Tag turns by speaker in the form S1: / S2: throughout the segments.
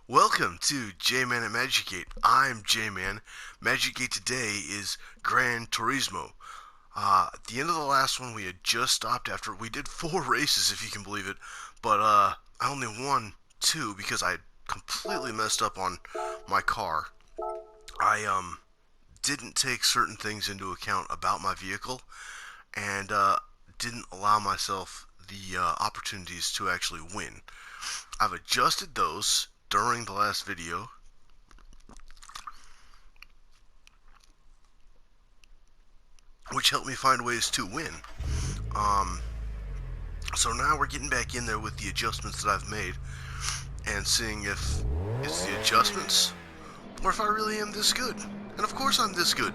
S1: Welcome to Jman and Magic Gate. I'm Jman. Magic Gate today is Gran Turismo. At the end of the last one, we had just stopped after we did 4 races, if you can believe it. But I only won 2 because I completely messed up on my car. I didn't take certain things into account about my vehicle and didn't allow myself the opportunities to actually win. I've adjusted those during the last video, which helped me find ways to win. So now we're getting back in there with the adjustments that I've made and seeing if it's the adjustments or if I really am this good. And of course I'm this good.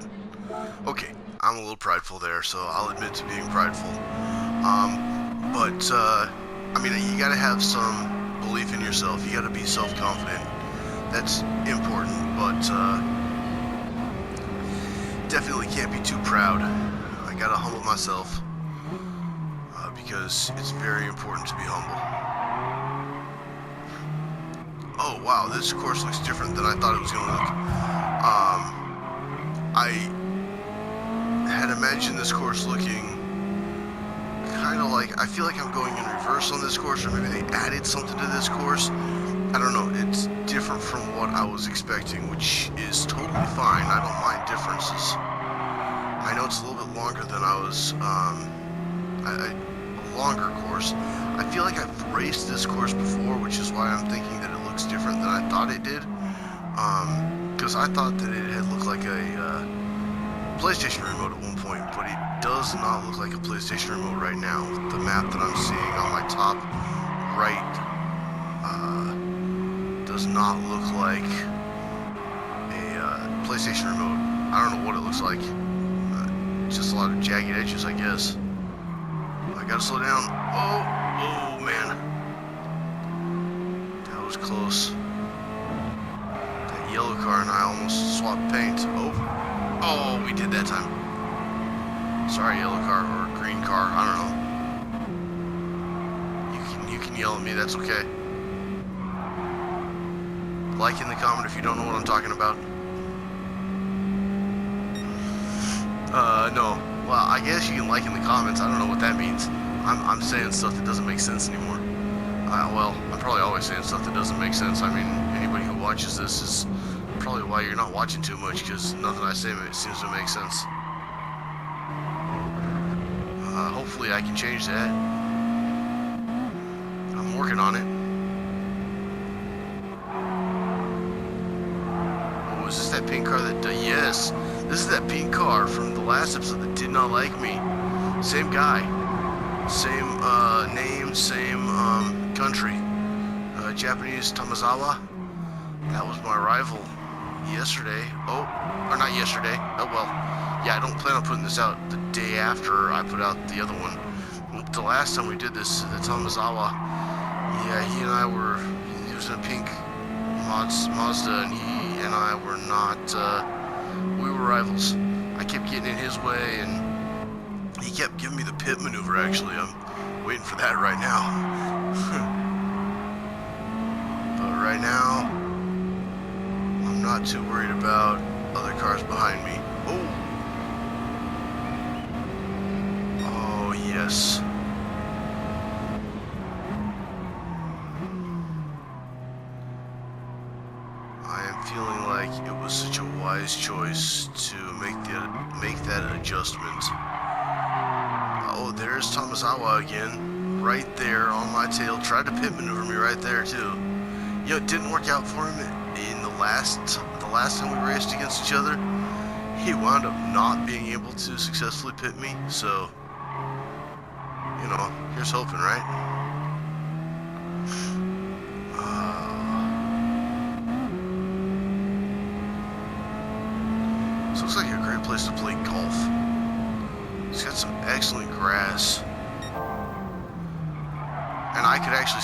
S1: Okay, I'm a little prideful there, so I'll admit to being prideful. I mean, you gotta have some belief in yourself. You gotta be self-confident. That's important, but definitely can't be too proud. I gotta humble myself because it's very important to be humble. Oh wow, this course looks different than I thought it was gonna look. I had imagined this course looking kind of like, I feel like I'm going in reverse on this course, or maybe they added something to this course. I don't know, it's different from what I was expecting, which is totally fine. I don't mind differences. I know it's a little bit longer than I was, a longer course. I feel like I've raced this course before, which is why I'm thinking that it looks different than I thought it did. Because I thought that it had looked like a PlayStation remote at one point, but it does not look like a PlayStation remote right now. The map that I'm seeing on my top right does not look like a PlayStation remote. I don't know what it looks like. Just a lot of jagged edges, I guess. I gotta slow down. Oh man. That was close. That yellow car and I almost swapped paint. Oh, we did that time. Sorry, yellow car or green car. I don't know. You can yell at me. That's okay. Like in the comment if you don't know what I'm talking about. No. Well, I guess you can like in the comments. I don't know what that means. I'm saying stuff that doesn't make sense anymore. Well, I'm probably always saying stuff that doesn't make sense. I mean, anybody who watches this is probably why you're not watching too much, because nothing I say seems to make sense. Hopefully I can change that. I'm working on it. Oh, is this that pink car that... yes, this is that pink car from the last episode that did not like me. Same guy. Same name, same country. Japanese Tamazawa. That was my rival yesterday. Oh, or not yesterday. Oh well. Yeah, I don't plan on putting this out the day after I put out the other one. The last time we did this, the Tamazawa, yeah, he and I were, he was in a pink Mazda, and he and I were not, we were rivals. I kept getting in his way, and he kept giving me the pit maneuver, actually. I'm waiting for that right now. But right now, I'm not too worried about other cars behind me. Oh, yes. I am feeling like it was such a wise choice to make that adjustment. Oh, there's Tamazawa again, right there on my tail. Tried to pit maneuver me right there too. You know, it didn't work out for him in the last time we raced against each other. He wound up not being able to successfully pit me, so, you know, here's hoping, right? This looks like a great place to play golf. It's got some excellent grass, and I could actually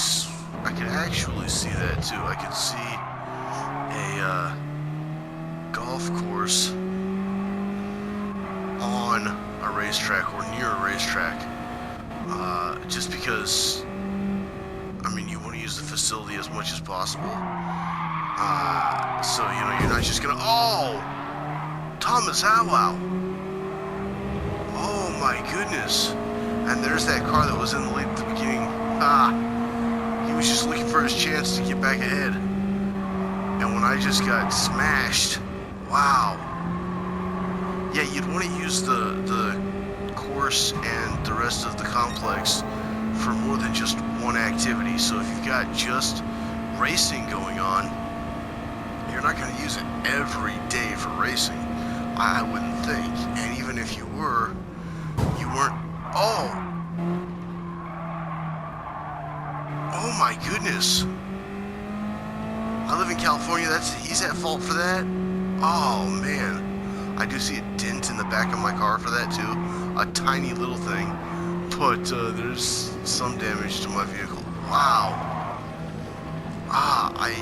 S1: see that too. I could see a golf course on a racetrack or near a racetrack. Just because, I mean, you want to use the facility as much as possible. So, you know, you're not just gonna... Oh! Thomas Howell! Oh my goodness. And there's that car that was in the lead at the beginning. He was just looking for his chance to get back ahead. And when I just got smashed, wow. Yeah, you'd want to use the course and the rest of the complex for more than just one activity. So if you've got just racing going on, you're not going to use it every day for racing. I wouldn't think. And even if you were, you weren't... Oh! Oh my goodness. I live in California, he's at fault for that? Oh man. I do see a dent in the back of my car for that too. A tiny little thing. But there's some damage to my vehicle. Wow. I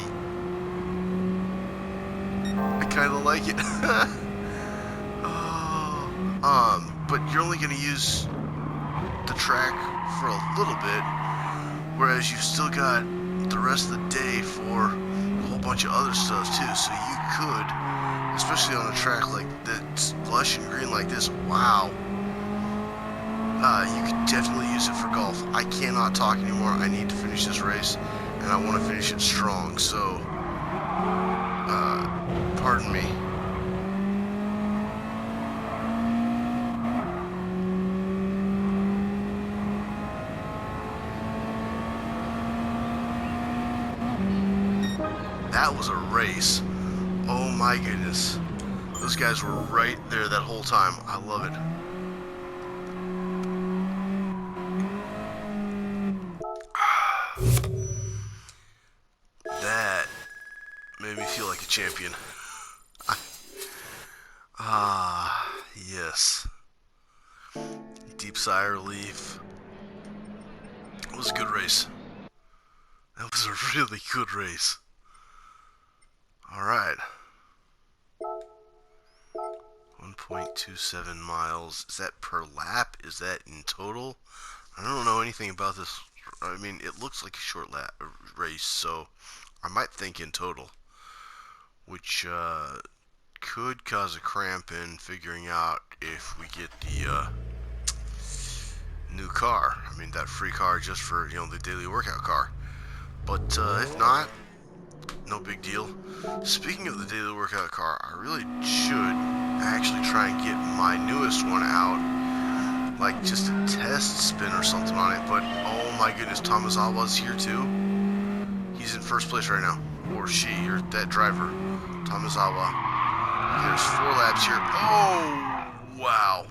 S1: kinda like it. But you're only gonna use the track for a little bit, whereas you've still got the rest of the day for a whole bunch of other stuff too. So you could, especially on a track like that's lush and green like this, wow, you could definitely use it for golf. I cannot talk anymore. I need to finish this race, and I want to finish it strong. So, pardon me. That was a race. Oh my goodness. Those guys were right there that whole time. I love it. That made me feel like a champion. Yes. Deep sigh of relief. It was a good race. That was a really good race. Alright. 1.27 miles. Is that per lap? Is that in total? I don't know anything about this. I mean, it looks like a short lap race, so I might think in total. Which could cause a cramp in figuring out if we get the new car. I mean, that free car just for, you know, the daily workout car. But if not, no big deal. Speaking of the daily workout car, I really should actually try and get my newest one out, like just a test spin or something on it. But oh my goodness, Tomazawa's here too. He's in first place right now, or she, or that driver, Tomazawa. There's 4 laps here. Oh wow.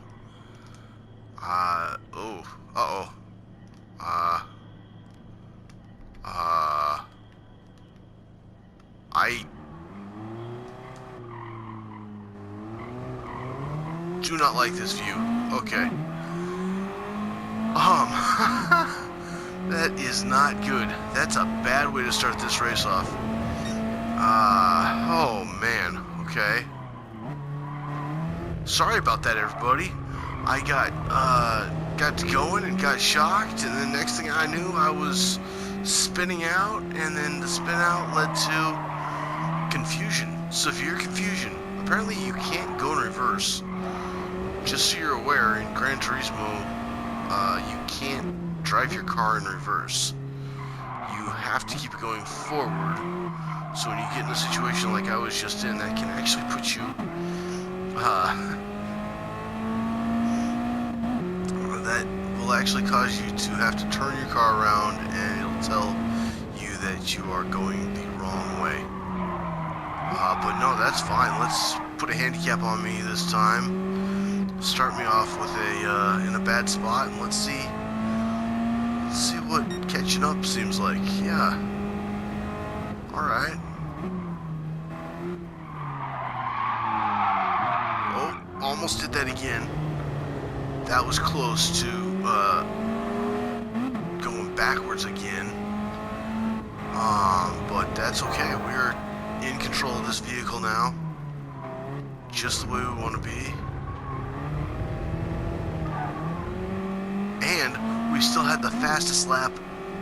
S1: I do not like this view. Okay. That is not good. That's a bad way to start this race off. Oh man. Okay. Sorry about that, everybody. I got to going and got shocked, and then next thing I knew, I was spinning out, and then the spin out led to confusion. Severe confusion. Apparently you can't go in reverse. Just so you're aware, in Gran Turismo, you can't drive your car in reverse. You have to keep it going forward. So when you get in a situation like I was just in, that can actually put you, that will actually cause you to have to turn your car around, and it'll tell you that you are going the wrong way. But no, that's fine. Let's put a handicap on me this time. Start me off with in a bad spot, and let's see what catching up seems like. Yeah. All right. Oh, almost did that again. That was close to going backwards again. But that's okay. We're in control of this vehicle now, just the way we want to be. And we still had the fastest lap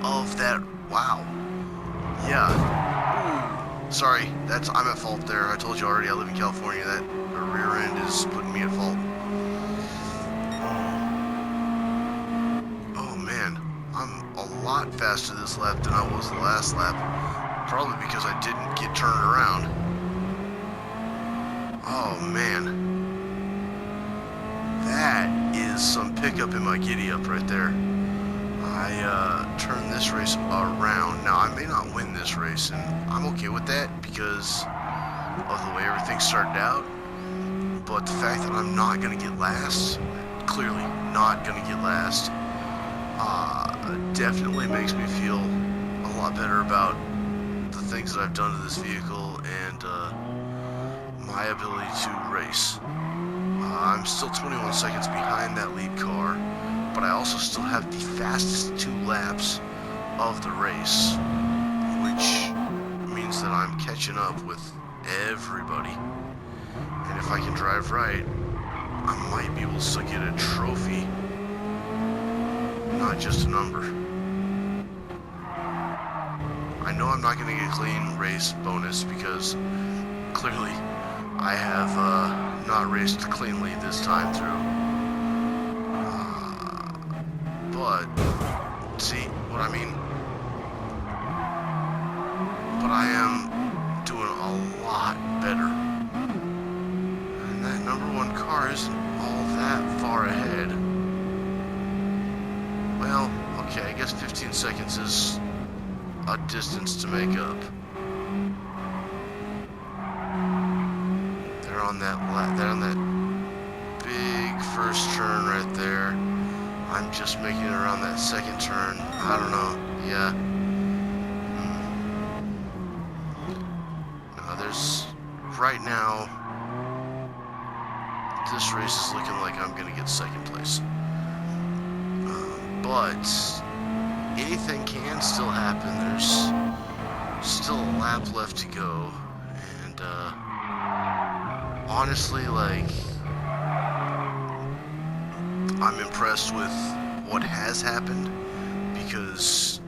S1: of that. Wow. Yeah. Ooh. Sorry, I'm at fault there. I told you already I live in California. That rear end is putting me at fault. Oh man, I'm a lot faster this lap than I was the last lap. Probably because I didn't get turned around. Oh man. That is some pickup in my giddy up right there. I turned this race around. Now, I may not win this race, and I'm okay with that because of the way everything started out. But the fact that I'm not going to get last, clearly not going to get last, definitely makes me feel a lot better about the things that I've done to this vehicle and my ability to race. I'm still 21 seconds behind that lead car, but I also still have the fastest 2 laps of the race, which means that I'm catching up with everybody. And if I can drive right, I might be able to still get a trophy, not just a number. I know I'm not going to get a clean race bonus because clearly I have not raced cleanly this time through. But, see what I mean? But I am doing a lot better. And that number 1 car isn't all that far ahead. Well, okay, I guess 15 seconds is a distance to make up. They're on that big first turn right there. I'm just making it around that second turn. I don't know. Yeah. There's right now. This race is looking like I'm gonna get second place. But anything can still happen. There's still a lap left to go, and honestly, like, I'm impressed with what has happened because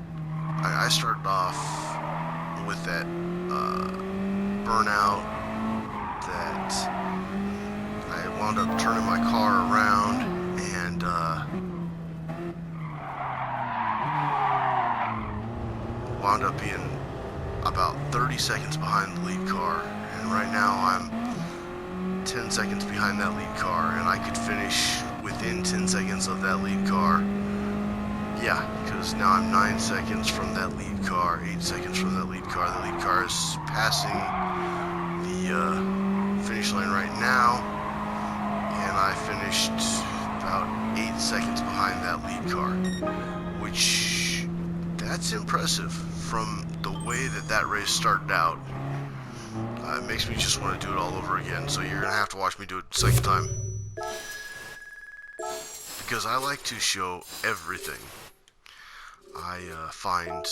S1: I started off with that burnout that I wound up turning my car around and wound up being about 30 seconds behind the lead car, and right now I'm 10 seconds behind that lead car, and I could finish within 10 seconds of that lead car. Yeah, because now I'm 9 seconds from that lead car, 8 seconds from that lead car. The lead car is passing the finish line right now, and I finished about 8 seconds behind that lead car, which, that's impressive from the way that race started out. It makes me just want to do it all over again, so you're going to have to watch me do it a second time. Because I like to show everything. I find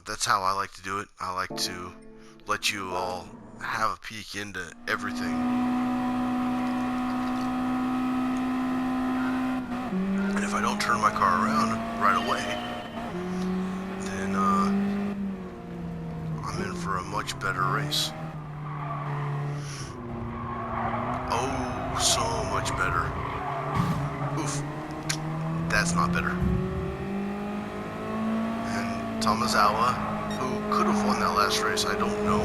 S1: that's how I like to do it. I like to let you all have a peek into everything. And if I don't turn my car around right away, then I'm in for a much better race. Oh, so much better. Oof. That's not better. And Tomazawa, who could have won that last race, I don't know,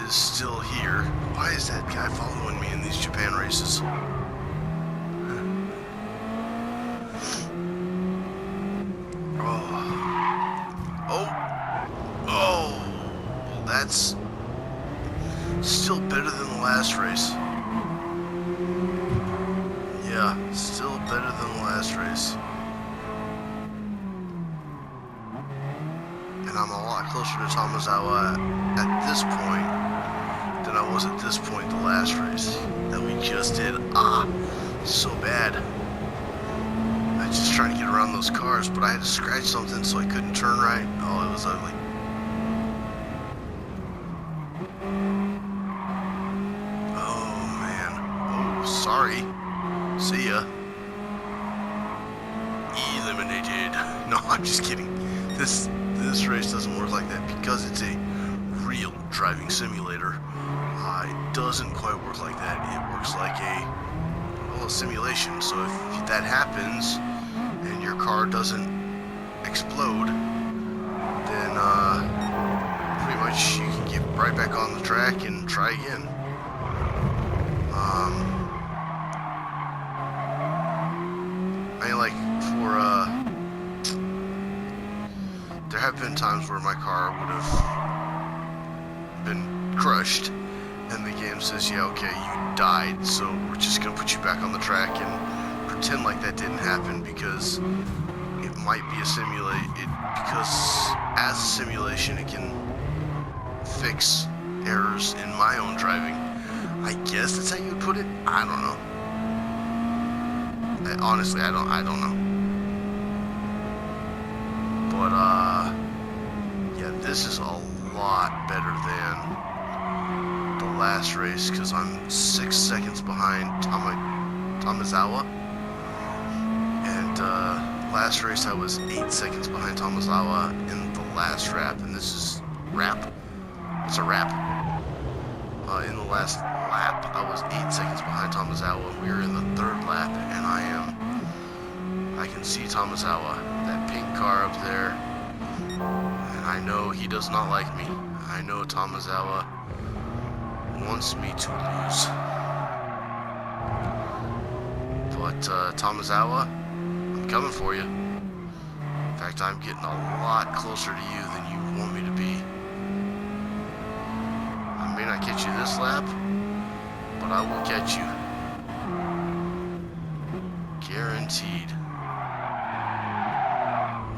S1: is still here. Why is that guy following me in these Japan races? Oh, well, that's still better than the last race. Yeah, still better than the last race. And I'm a lot closer to Tomazawa at this point than I was at this point the last race that we just did. So bad. I was just trying to get around those cars, but I had to scratch something so I couldn't turn right. Oh, it was ugly. Oh, man. Oh, sorry. See ya. Eliminated. No, I'm just This race doesn't work like that because it's a real driving simulator. It doesn't quite work like that. It works like a simulation. So if that happens and your car doesn't explode, then pretty much you can get right back on the track and try again. I mean, like there have been times where my car would have been crushed, and the game says, yeah, okay, you died, so we're just gonna put you back on the track and pretend like that didn't happen because it might be a because as a simulation it can fix errors in my own driving. I guess that's how you would put it. I don't know. Honestly, I don't know. But yeah, this is a lot better than the last race because I'm 6 seconds behind Tomazawa, and last race I was 8 seconds behind Tomazawa in the last lap, and this is wrap. It's a wrap. In the last lap, I was 8 seconds behind Tomazawa. We are in the third lap, and I can see Tomazawa, that pink car up there, and I know he does not like me. I know Tomazawa wants me to lose. But Tomazawa, I'm coming for you. In fact, I'm getting a lot closer to you than you want me to be. I may not catch you this lap, but I will catch you. Guaranteed.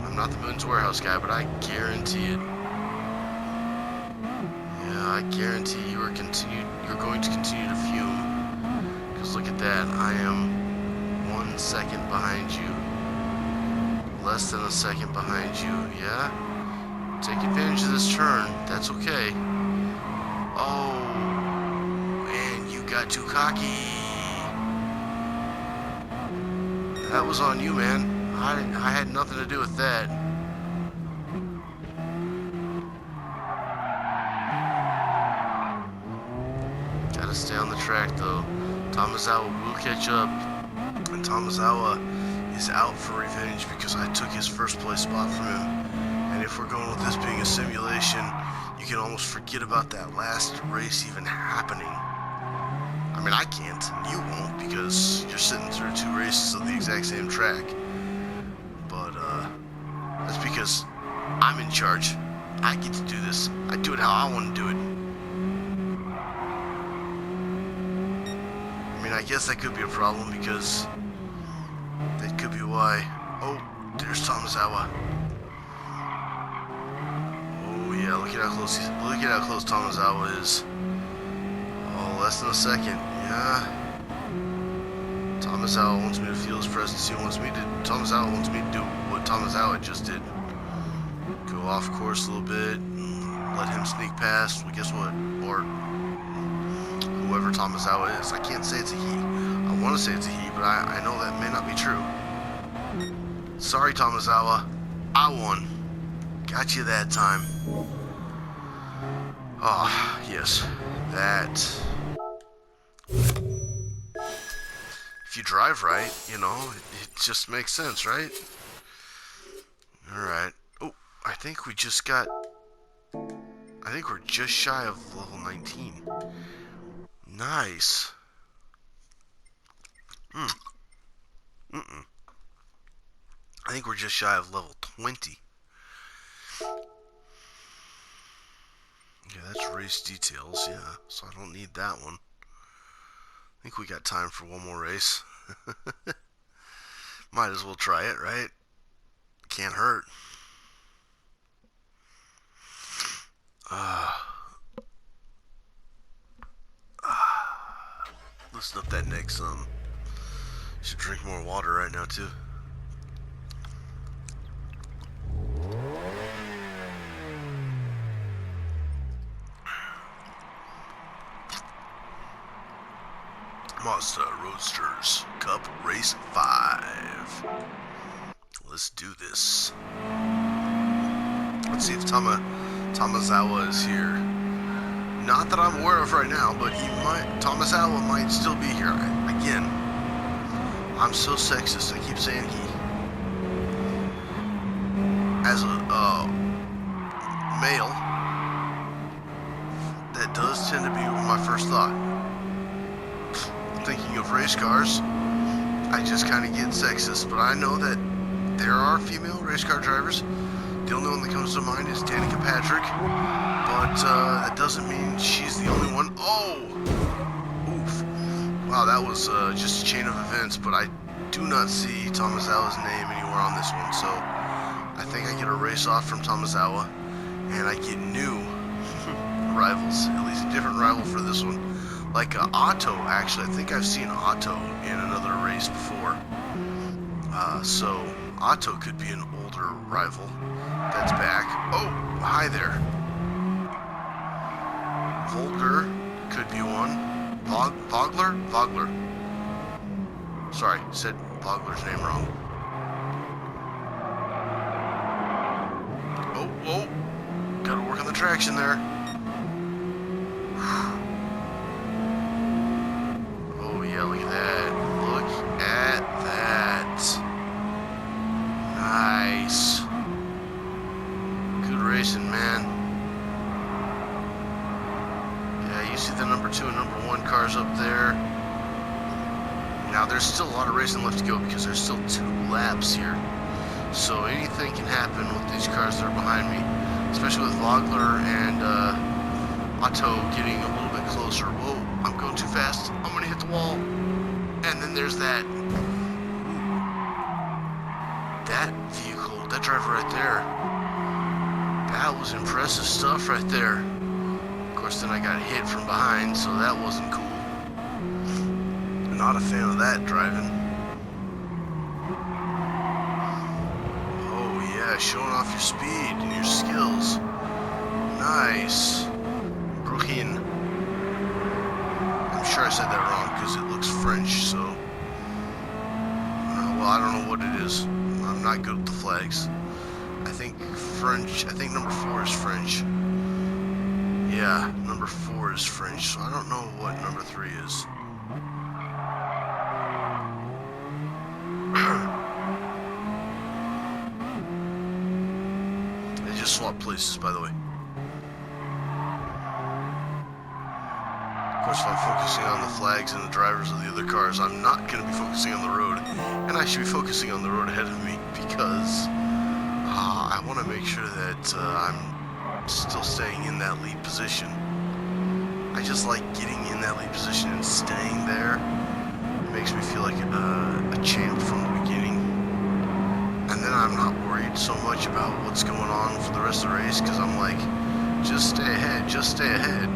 S1: I'm not the Moon's Warehouse guy, but I guarantee it. Yeah, I guarantee you're going to continue to fume. Because look at that, I am 1 second behind you. Less than a second behind you, yeah? Take advantage of this turn, that's okay. Oh, and you got too cocky. That was on you, man. I had nothing to do with that. Gotta stay on the track, though. Tomazawa will catch up, and Tomazawa is out for revenge because I took his first place spot from him. And if we're going with this being a simulation, you can almost forget about that last race even happening. I mean, I can't, and you won't, because you're sitting through 2 races of the exact same track. But, that's because I'm in charge. I get to do this. I do it how I want to do it. I mean, I guess that could be a problem, because that could be why... Oh, there's Tomazawa. Oh, yeah, look at how close Tomazawa is. Oh, less than a second. Yeah. Tomazawa wants me to feel his presence. Tomazawa wants me to do what Tomazawa just did. Go off course a little bit, and let him sneak past. Well, guess what? Or whoever Tomazawa is. I can't say it's a he. I want to say it's a he, but I know that may not be true. Sorry, Tomazawa. I won. Got you that time. Ah, yes. That... If you drive right, you know, it just makes sense, right? Alright. Oh, I think we're just shy of level 19. Nice. I think we're just shy of level 20. Yeah, that's race details, yeah. So I don't need that one. I think we got time for one more race. Might as well try it, right? Can't hurt. Listen up that neck some. Should drink more water right now too. Mazda Roadsters Cup Race 5. Let's do this. Let's see if Tamazawa is here. Not that I'm aware of right now, but Tamazawa might still be here. Again, I'm so sexist, I keep saying he. As a male, that does tend to be my first thought. Thinking of race cars, I just kind of get sexist, but I know that there are female race car drivers. The only one that comes to mind is Danica Patrick, but that doesn't mean she's the only one. Oh! Oof. Wow, that was just a chain of events, but I do not see Tamazawa's name anywhere on this one, so I think I get a race off from Tamazawa, and I get new rivals, at least a different rival for this one. Like Otto, actually. I think I've seen Otto in another race before. So Otto could be an older rival that's back. Oh, hi there. Volger could be one. Vogler? Vogler. Sorry, said Vogler's name wrong. Oh, gotta work on the traction there. Oh yeah, look at that. Look at that. Nice. Good racing, man. Yeah, you see the number 2 and number 1 cars up there. Now there's still a lot of racing left to go because there's still 2 laps here. So anything can happen with these cars that are behind me, especially with Vogler and Otto getting a little bit closer. Whoa, I'm going too fast. I'm gonna hit the wall. And then there's that. That vehicle, that driver right there. That was impressive stuff right there. Of course, then I got hit from behind, so that wasn't cool. Not a fan of that driving. Showing off your speed and your skills. Nice. Bruchin. I'm sure I said that wrong because it looks French, so. Well, I don't know what it is. I'm not good with the flags. I think French. I think number 4 is French. Yeah, number 4 is French, so I don't know what number 3 is. Swap places, by the way. Of course, if I'm focusing on the flags and the drivers of the other cars, I'm not going to be focusing on the road, and I should be focusing on the road ahead of me because I want to make sure that I'm still staying in that lead position. I just like getting in that lead position and staying there. It makes me feel like a champ from the beginning. And then I'm not worried so much about what's going on for the rest of the race because I'm like, just stay ahead, just stay ahead.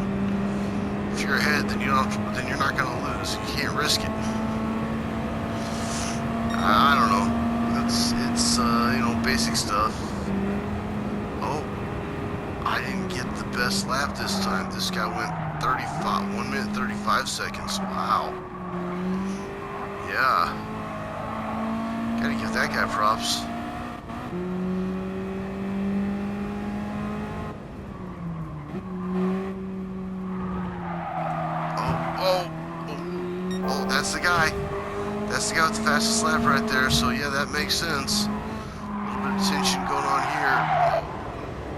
S1: If you're ahead, then you're not gonna lose. You can't risk it. I don't know. It's basic stuff. Oh, I didn't get the best lap this time. This guy went 1 minute 35 seconds. Wow. Yeah. Gotta give that guy props. Oh, that's the guy. That's the guy with the fastest lap right there. So yeah, that makes sense. A little bit of tension going on here.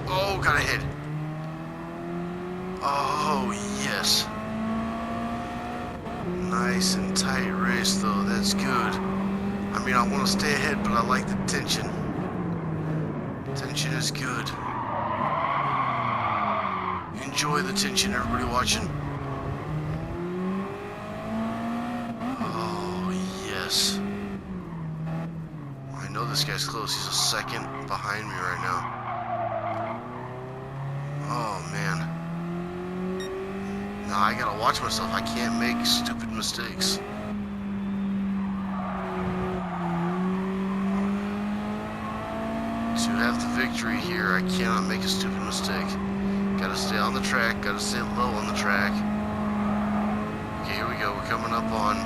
S1: Oh, got a hit. Oh, yes. Nice and tight race though. That's good. I mean, I want to stay ahead, but I like the tension. Tension is good. Enjoy the tension, everybody watching. Oh, yes. I know this guy's close. He's a second behind me right now. Oh, man. Now I gotta watch myself. I can't make stupid mistakes. To have the victory here, I cannot make a stupid mistake. Gotta stay on the track, gotta stay low on the track. Okay, here we go, we're coming up on.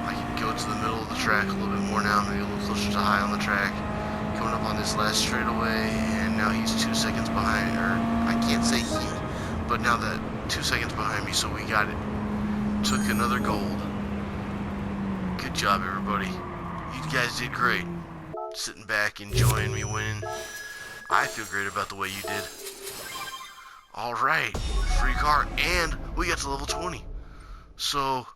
S1: I can go to the middle of the track a little bit more now, maybe a little closer to high on the track. Coming up on this last straightaway, and now he's 2 seconds behind, or I can't say he, but now that 2 seconds behind me, so we got it. Took another gold. Good job, everybody. You guys did great. Sitting back, enjoying me winning. I feel great about the way you did. Alright, free car, and we got to level 20. So,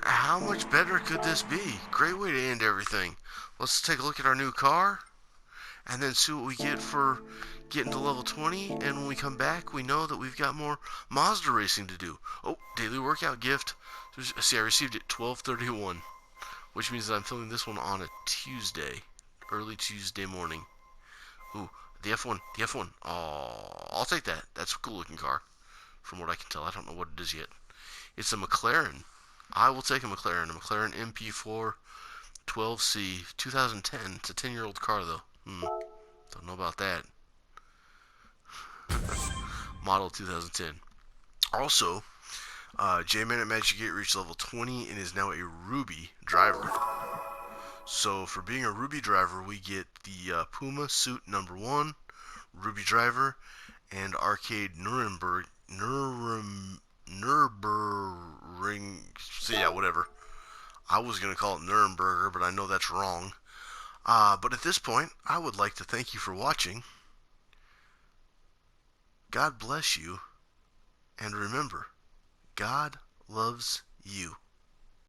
S1: how much better could this be? Great way to end everything. Let's take a look at our new car, and then see what we get for getting to level 20. And when we come back, we know that we've got more Mazda racing to do. Oh, daily workout gift. See, I received it 12:31, which means that I'm filming this one on a Tuesday, early Tuesday morning. Ooh, the F1, the F1. Oh, I'll take that. That's a cool looking car, from what I can tell. I don't know what it is yet. It's a McLaren. I will take a McLaren MP4 12C 2010. It's a 10-year-old car, though. Don't know about that. Model 2010. Also, Jman and Magic Gate reached level 20 and is now a Ruby driver. So for being a Ruby driver, we get the Puma suit number 1, Ruby driver, and Arcade Nuremberg. So yeah, whatever. I was going to call it Nuremberger, but I know that's wrong. But at this point, I would like to thank you for watching. God bless you. And remember, God loves you.